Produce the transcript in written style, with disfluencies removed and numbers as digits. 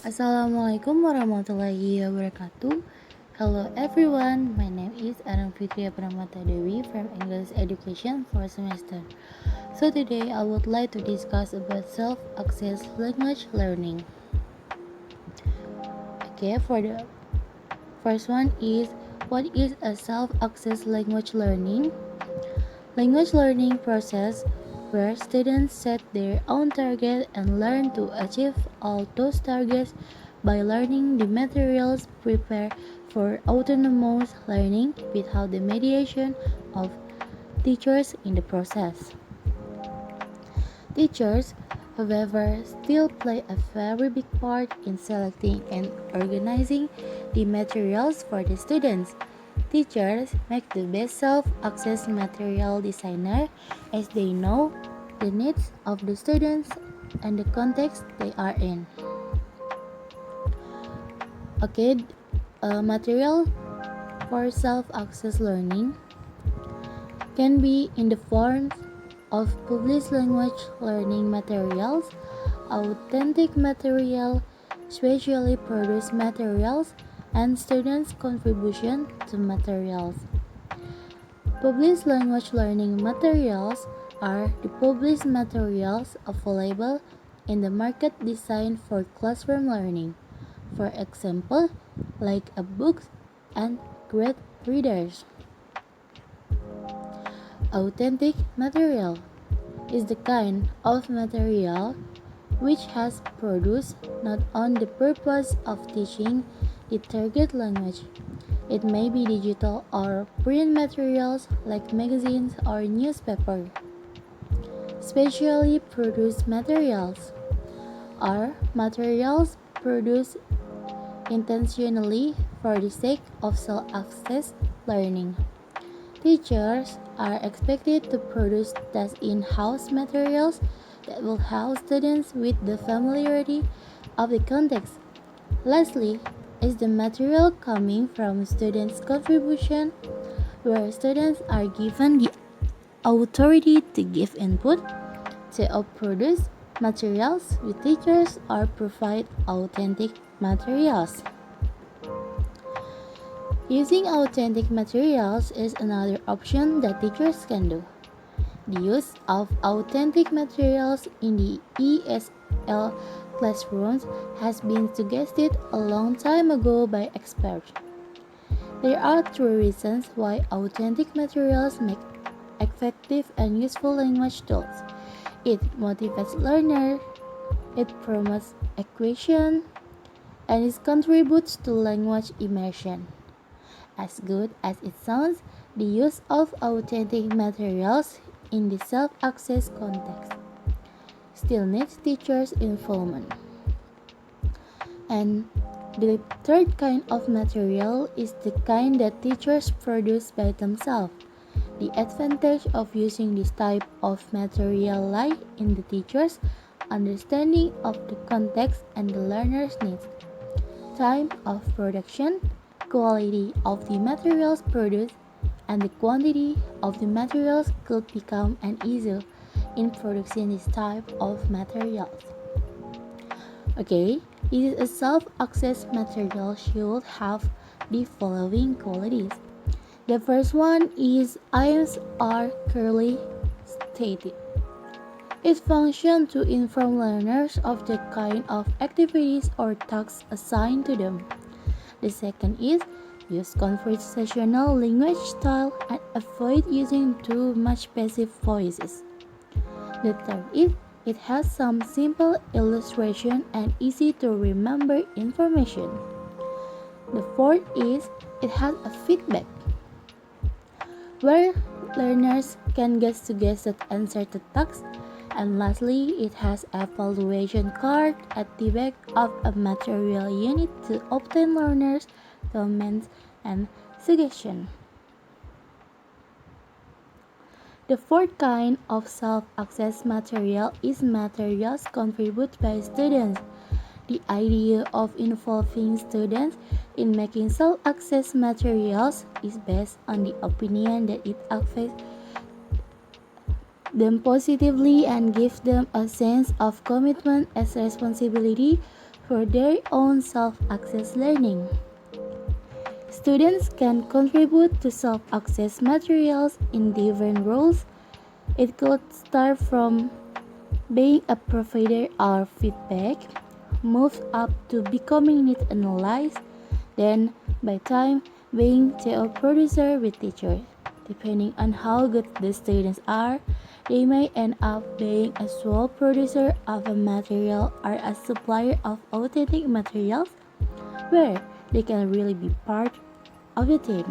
Assalamualaikum warahmatullahi wabarakatuh. Hello everyone, my name is M.Pd from English Education for semester. So today I would like to discuss about self-access language learning. Okay, for the first one is what is a self-access language learning? Language learning process where students set their own target and learn to achieve all those targets by learning the materials prepared for autonomous learning without the mediation of teachers in the process. Teachers, however, still play a very big part in selecting and organizing the materials for the students. Teachers make the best self-access material designer as they know the needs of the students and the context they are in. Okay, material for self-access learning can be in the form of published language learning materials, authentic material, specially produced materials, and students' contribution to materials. Published language learning materials are the published materials available in the market designed for classroom learning. For example, like a book and grade readers. Authentic material is the kind of material which has produced not on the purpose of teaching the target language. It may be digital or print materials like magazines or newspaper. Specially produced materials are materials produced intentionally for the sake of self-access learning. Teachers are expected to produce thus in-house materials that will help students with the familiarity of the context. Lastly, is the material coming from students' contribution, where students are given the authority to give input, to produce materials with teachers or provide authentic materials. Using authentic materials is another option that teachers can do. The use of authentic materials in the ESL classrooms has been suggested a long time ago by experts. There are three reasons why authentic materials make effective and useful language tools. It motivates learners, it promotes acquisition, and it contributes to language immersion. As good as it sounds, the use of authentic materials in the self-access context still needs teachers' involvement. And the third kind of material is the kind that teachers produce by themselves. The advantage of using this type of material lies in the teacher's understanding of the context and the learner's needs, time of production, quality of the materials produced, and the quantity of the materials could become an issue in producing this type of materials. Okay, it is a self-access material should have the following qualities. The first one is aims are clearly stated. It functions to inform learners of the kind of activities or tasks assigned to them. The second is use conversational language style and avoid using too much passive voices. The third is it has some simple illustration and easy to remember information. The fourth is it has a feedback where learners can get suggested answer to tasks. And lastly, it has evaluation card at the back of a material unit to obtain learners' comments and suggestions. The fourth kind of self-access material is materials contributed by students. The idea of involving students in making self-access materials is based on the opinion that it affects them positively and gives them a sense of commitment and responsibility for their own self-access learning. Students can contribute to self-access materials in different roles. It could start from being a provider of feedback, moves up to becoming need analyzed, then by time being a producer with teachers. Depending on how good the students are, they may end up being a sole producer of a material or a supplier of authentic materials where they can really be part of the team.